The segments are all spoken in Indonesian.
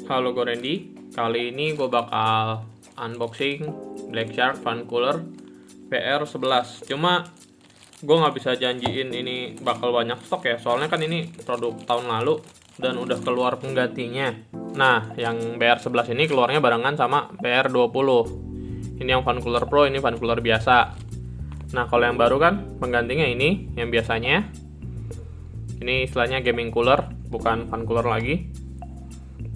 Halo, gue Randy. Kali ini gue bakal unboxing Black Shark Fan Cooler VR11. Cuma gue nggak bisa janjiin ini bakal banyak stok ya, soalnya kan ini produk tahun lalu dan udah keluar penggantinya. Nah, yang BR11 ini keluarnya barengan sama BR20. Ini yang Fan Cooler Pro, ini Fan Cooler biasa. Nah, kalau yang baru kan penggantinya ini yang biasanya. Ini istilahnya gaming cooler, bukan fan cooler lagi.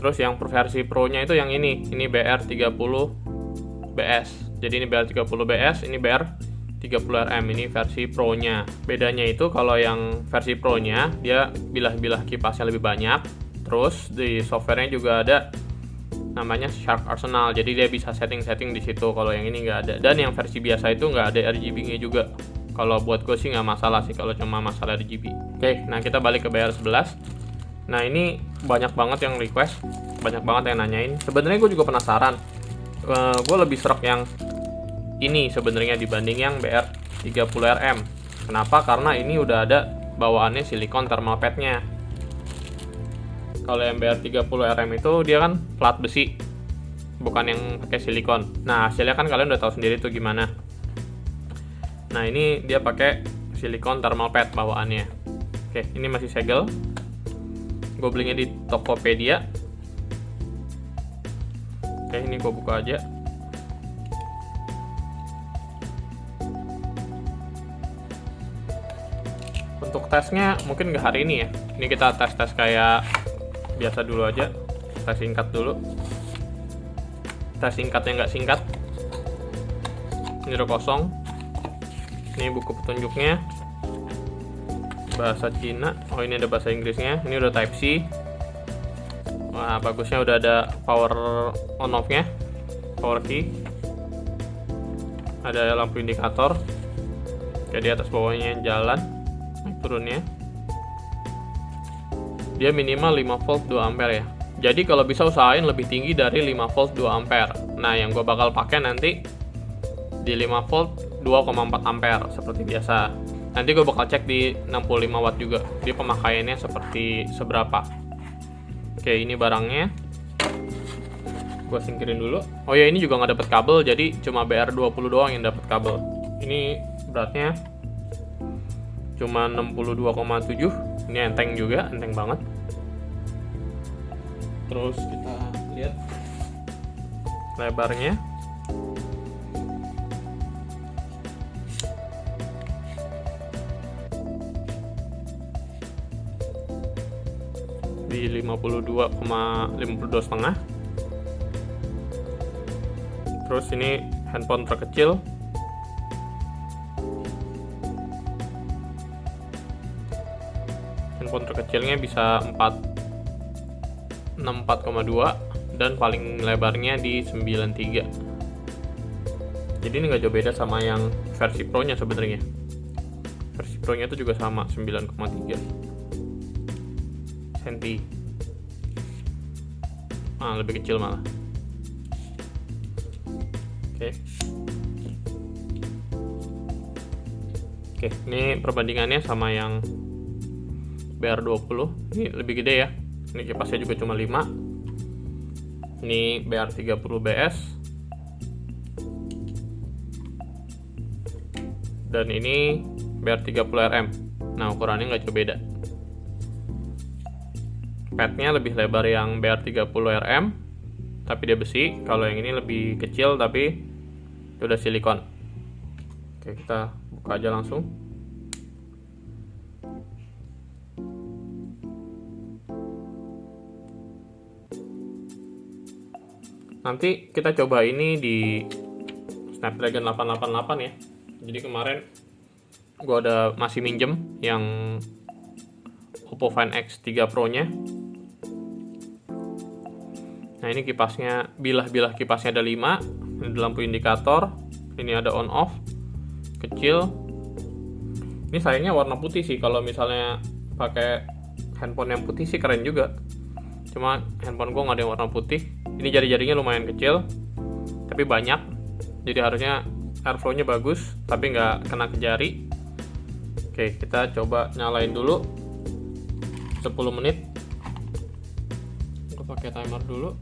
Terus yang versi Pro-nya itu yang ini BR30BS. Jadi ini BR30BS, ini BR30RM, ini versi Pro-nya. Bedanya itu kalau yang versi Pro-nya dia bilah-bilah kipasnya lebih banyak. Terus di software-nya juga ada namanya Shark Arsenal. Jadi dia bisa setting-setting di situ. Kalau yang ini nggak ada. Dan yang versi biasa itu nggak ada RGB-nya juga. Kalau buat gue sih nggak masalah sih kalau cuma masalah RGB. Oke, nah kita balik ke BR11. Nah, ini banyak banget yang request, banyak banget yang nanyain. Sebenarnya gue juga penasaran. Gue lebih serak yang ini sebenarnya dibanding yang BR30RM. Kenapa? Karena ini udah ada bawaannya silikon thermal pad-nya. Kalau yang BR30RM itu dia kan plat besi, bukan yang pakai silikon. Nah, hasilnya kan kalian udah tahu sendiri tuh gimana. Nah, ini dia pakai silikon thermal pad bawaannya. Oke, ini masih segel. Gue belinya di Tokopedia. Oke, ini gue buka aja. Untuk tesnya mungkin nggak hari ini ya. Ini kita tes-tes kayak biasa dulu aja. Tes singkat dulu. Tes singkatnya nggak singkat. Ini udah kosong. Ini buku petunjuknya. Bahasa Cina. Oh, ini ada bahasa Inggrisnya. Ini udah Type C. Wah, bagusnya udah ada power on off-nya, power key. Ada lampu indikator. Jadi atas bawahnya jalan, naik turunnya. Dia minimal 5 volt 2 ampere ya. Jadi kalau bisa usahain lebih tinggi dari 5 volt 2 ampere. Nah, yang gue bakal pakai nanti di 5 volt 2,4 ampere seperti biasa. Nanti gue bakal cek di 65 watt juga. Dia pemakaiannya seperti seberapa. Oke, ini barangnya. Gue singkirin dulu. Oh ya, ini juga nggak dapet kabel, jadi cuma BR20 doang yang dapet kabel. Ini beratnya cuma 62,7. Ini enteng juga, enteng banget. Terus kita lihat lebarnya. Di 52,52,5. Terus ini handphone terkecil. Handphone terkecilnya bisa 64,2 dan paling lebarnya di 93. Jadi ini nggak jauh beda sama yang versi Pro-nya sebenarnya. Versi Pro-nya itu juga sama 9,3 cm. Lebih kecil malah. Oke, ini perbandingannya sama yang BR20. Ini lebih gede ya. Ini kipasnya juga cuma 5. Ini BR30BS. Dan ini BR30RM. Nah, ukurannya nggak jauh beda. Padnya lebih lebar yang BR30RM, tapi dia besi. Kalau yang ini lebih kecil, tapi itu udah silikon. Oke, kita buka aja langsung. Nanti kita coba ini di Snapdragon 888 ya. Jadi kemarin gue masih minjem yang Oppo Find X3 Pro-nya. Nah, ini kipasnya, bilah-bilah kipasnya ada 5. Ini ada lampu indikator. Ini ada on off. Kecil. Ini sayangnya warna putih sih. Kalau misalnya pakai handphone yang putih sih keren juga. Cuma handphone gue nggak ada yang warna putih. Ini jari-jarinya lumayan kecil, tapi banyak. Jadi harusnya airflow-nya bagus, tapi nggak kena ke jari. Oke, kita coba nyalain dulu 10 menit. pakai timer dulu.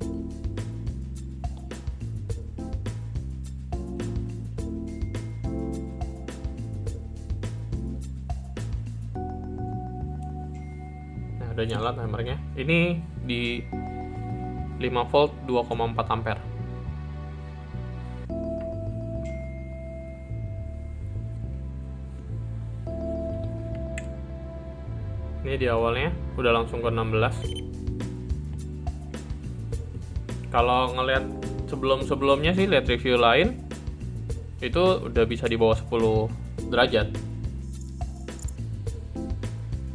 Nah, udah nyala timernya. Ini di 5 volt 2,4 ampere. Ini di awalnya udah langsung ke 16. Kalau ngeliat sebelum-sebelumnya sih, lihat review lain itu udah bisa di bawah 10 derajat.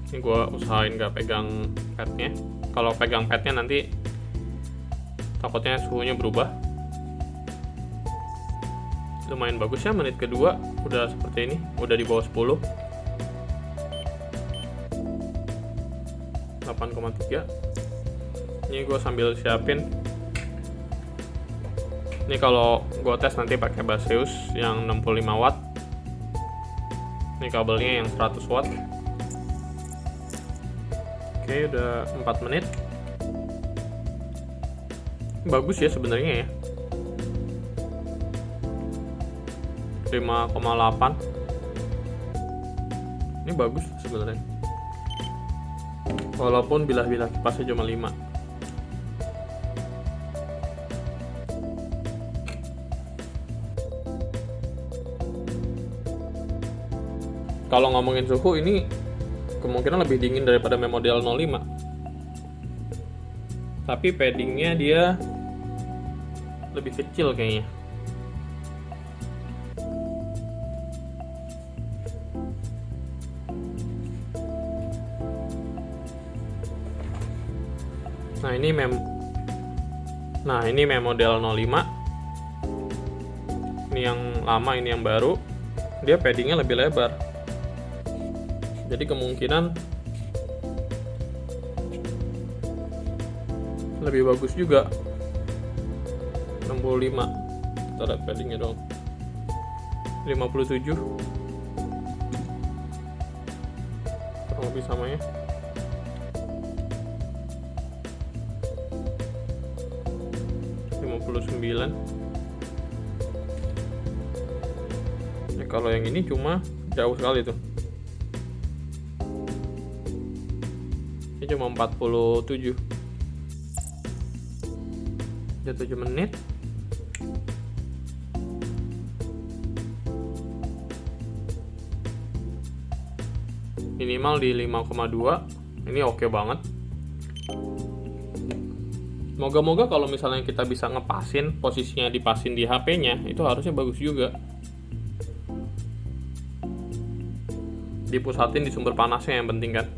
Ini gue usahain gak pegang padnya. Kalau pegang padnya nanti takutnya suhunya berubah. Lumayan bagus ya, menit kedua udah seperti ini, udah di bawah 10. 8,3. Ini gue sambil siapin. Ini kalau gue tes nanti pakai Baseus yang 65 watt. Ini kabelnya yang 100 watt. Oke, udah 4 menit. Bagus ya sebenarnya ya. 5,8. Ini bagus sebenarnya. Walaupun bilah-bilah kipasnya cuma 5. Kalau ngomongin suhu, ini kemungkinan lebih dingin daripada model 05. Tapi paddingnya dia lebih kecil kayaknya. Nah ini model 05. Ini yang lama, ini yang baru. Dia paddingnya lebih lebar. Jadi kemungkinan lebih bagus juga. 65. Kita lihat paddingnya dong. 57. Kurang lebih sama ya. Ya, kalau yang ini cuma jauh sekali tuh. Ini cuma 47. Udah 7 menit. Minimal di 5,2. Ini oke banget. Moga-moga kalau misalnya kita bisa ngepasin, posisinya dipasin di HP-nya, itu harusnya bagus juga. Dipusatin di sumber panasnya yang penting kan.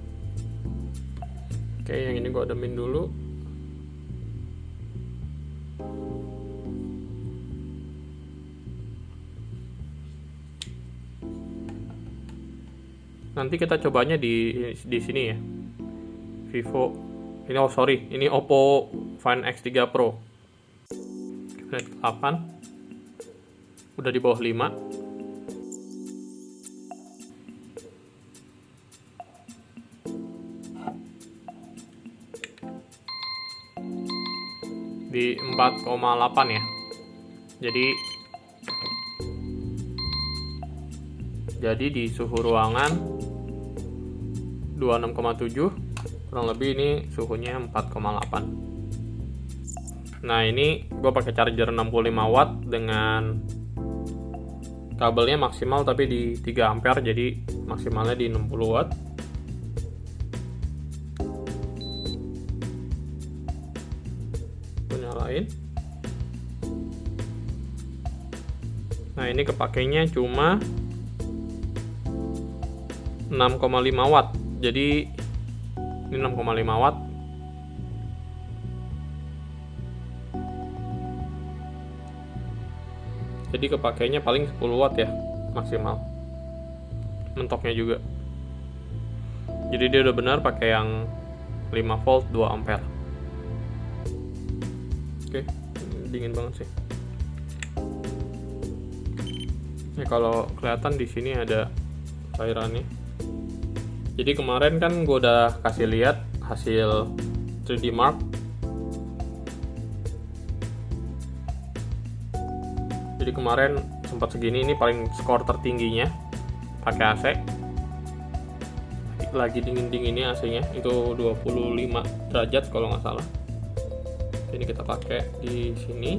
Oke, yang ini gua ademin dulu. Nanti kita cobanya di sini ya. Vivo. Ini Oppo Find X3 Pro. Lihat 8. Udah di bawah 5. Di 4,8 ya. Jadi di suhu ruangan 26,7. Kurang lebih ini suhunya 4,8. Nah ini gue pakai charger 65 watt dengan kabelnya maksimal tapi di 3 ampere, jadi maksimalnya di 60 watt. Gue nyalain. Nah ini kepakainya cuma 6,5 watt, jadi ini 6,5 watt. Jadi kepakainya paling 10 watt ya maksimal. Mentoknya juga. Jadi dia udah benar pakai yang 5 volt 2 ampere. Oke, dingin banget sih. Ini kalau kelihatan di sini ada cairannya. Jadi kemarin kan gue udah kasih lihat hasil 3D Mark Jadi kemarin sempat segini, ini paling skor tertingginya pakai AC. Lagi dingin-dinginnya AC-nya itu 25 derajat kalau nggak salah. Ini kita pakai di sini.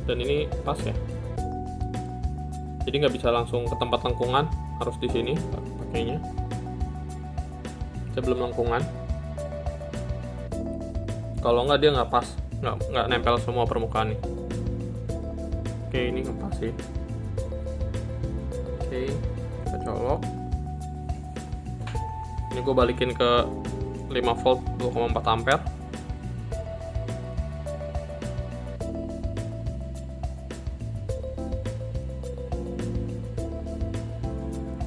Dan ini pas ya. Jadi nggak bisa langsung ke tempat lengkungan, harus di sini pakainya. Sebelum lengkungan. Kalau nggak dia nggak pas, nggak nempel semua permukaan nih. Oke, ini ngepas sih. Oke, kita colok. Ini gue balikin ke 5 volt 2,4 ampere.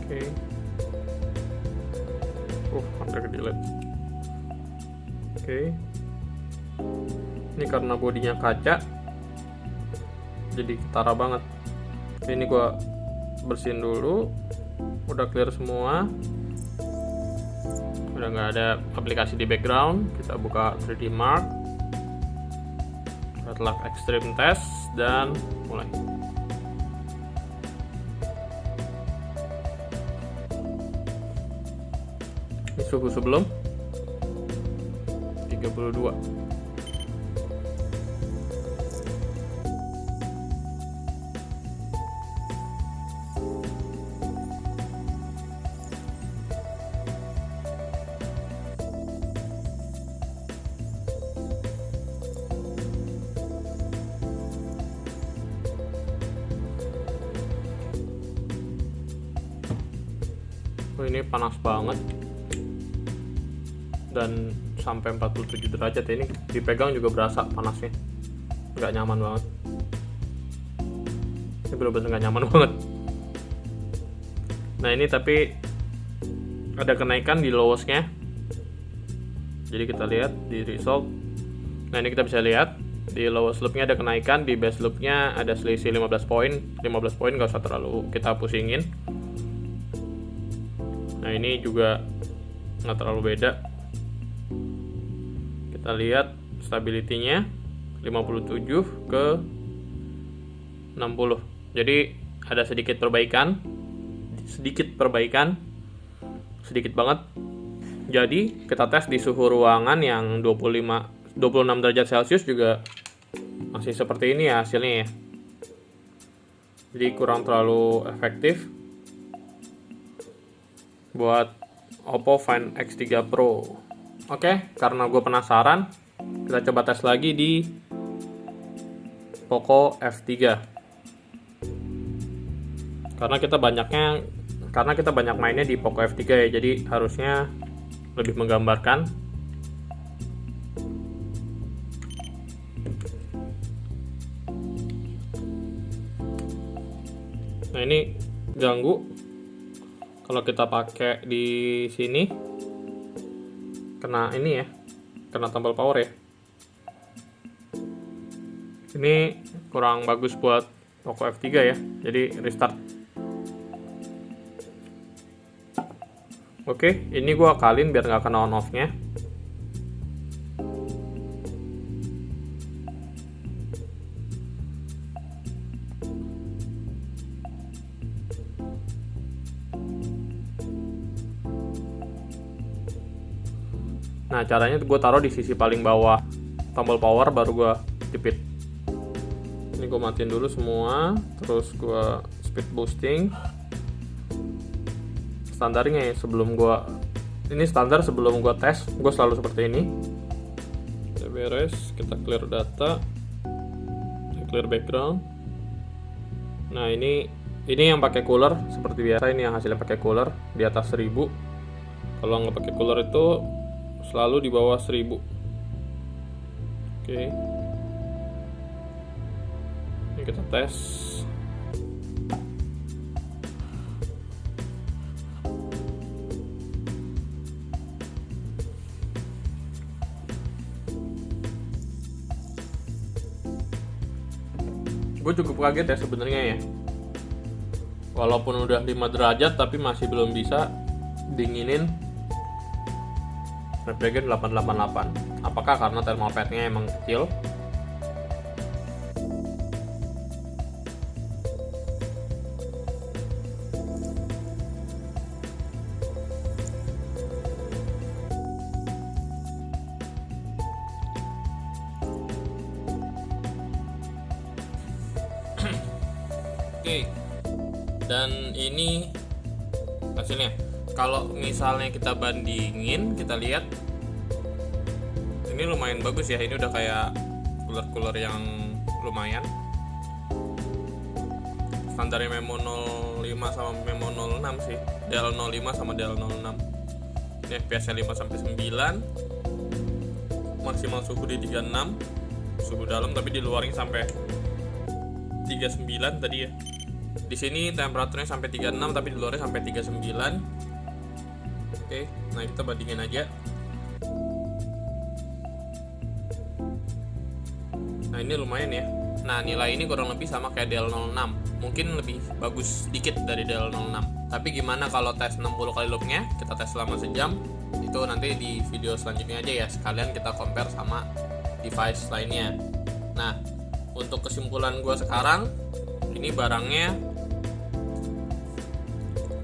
Oke. Hampir ke delete. Oke. Ini karena bodinya kaca, jadi ketara banget. Ini gua bersihin dulu, udah clear semua, udah nggak ada aplikasi di background. Kita buka 3D Mark, Redlock Extreme Test, dan mulai. Ini suhu sebelum 32. Ini panas banget dan sampai 47 derajat. Ini dipegang juga berasa panasnya, nggak nyaman banget. Ini bener-bener nggak nyaman banget. Nah ini tapi ada kenaikan di lowestnya, jadi kita lihat di result. Nah ini kita bisa lihat di lowest loopnya ada kenaikan, di base loopnya ada selisih 15 poin. 15 poin nggak usah terlalu kita pusingin. Nah ini juga nggak terlalu beda. Kita lihat stability-nya 57 ke 60. Jadi ada sedikit perbaikan, sedikit banget. Jadi kita tes di suhu ruangan yang 26 derajat Celcius juga masih seperti ini ya hasilnya ya. Jadi kurang terlalu efektif buat Oppo Find X3 Pro. Oke, karena gue penasaran, kita coba tes lagi di Poco F3. Karena kita banyak mainnya di Poco F3 ya, jadi harusnya lebih menggambarkan. Nah ini ganggu. Kalau kita pakai di sini kena ini ya, kena tombol power ya. Ini kurang bagus buat Poco F3 ya. Jadi restart. Oke, ini gua akalin biar nggak kena on off-nya. Nah caranya gue taruh di sisi paling bawah tombol power, baru gue jepit. Ini gue matiin dulu semua, terus gue speed boosting. Standarnya ya, ini standar sebelum gue tes, gue selalu seperti ini. Kita beres, kita clear data, kita clear background. Nah ini yang pakai cooler seperti biasa, ini yang hasilnya pakai cooler di atas 1000. Kalau nggak pakai cooler itu selalu di bawah 1000. Oke. Ini kita tes. Gue cukup kaget ya sebenarnya ya. Walaupun udah 5 derajat tapi masih belum bisa dinginin Snapdragon 888. Apakah karena thermal pad-nya emang kecil? Oke, dan ini hasilnya. Kalau misalnya kita bandingin, kita lihat ini lumayan bagus ya. Ini udah kayak cooler yang lumayan. Standarnya Memo 05 sama Memo 06 sih, DL05 sama DL06. Ini FPS-nya 5-9, maksimal suhu di 36, suhu dalam, tapi di luarnya sampai 39 tadi ya. Di sini temperaturnya sampai 36, tapi di luarnya sampai 39. Oke, nah kita bandingin aja. Nah ini lumayan ya. Nah nilai ini kurang lebih sama kayak DL06, mungkin lebih bagus sedikit dari DL06. Tapi gimana kalau tes 60 kali loopnya, kita tes selama sejam, itu nanti di video selanjutnya aja ya, sekalian kita compare sama device lainnya. Nah untuk kesimpulan gue sekarang, ini barangnya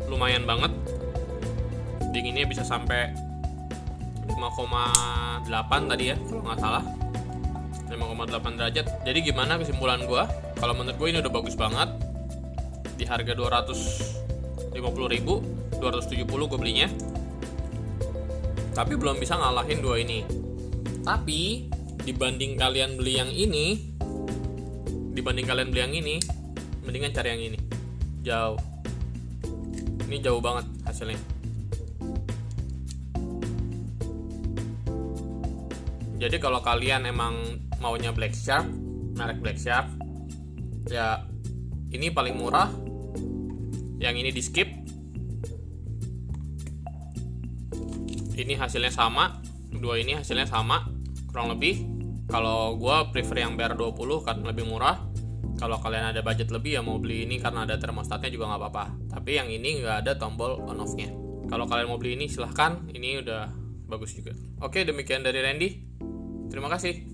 lumayan banget, dinginnya bisa sampai 5,8 tadi ya kalau nggak salah, 5,8 derajat. Jadi gimana kesimpulan gue? Kalau menurut gue ini udah bagus banget. Di harga 250.000, 270 gue belinya. Tapi belum bisa ngalahin dua ini. Tapi dibanding kalian beli yang ini, mendingan cari yang ini. Jauh. Ini jauh banget hasilnya. Jadi kalau kalian emang maunya Black Shark, merek Black Shark, ya ini paling murah. Yang ini di skip. Ini hasilnya sama, dua ini hasilnya sama kurang lebih. Kalau gue prefer yang BR20 karena lebih murah. Kalau kalian ada budget lebih ya mau beli ini karena ada termostatnya juga nggak apa-apa. Tapi yang ini nggak ada tombol on off-nya. Kalau kalian mau beli ini silahkan, ini udah bagus juga. Oke, demikian dari Randy. Terima kasih.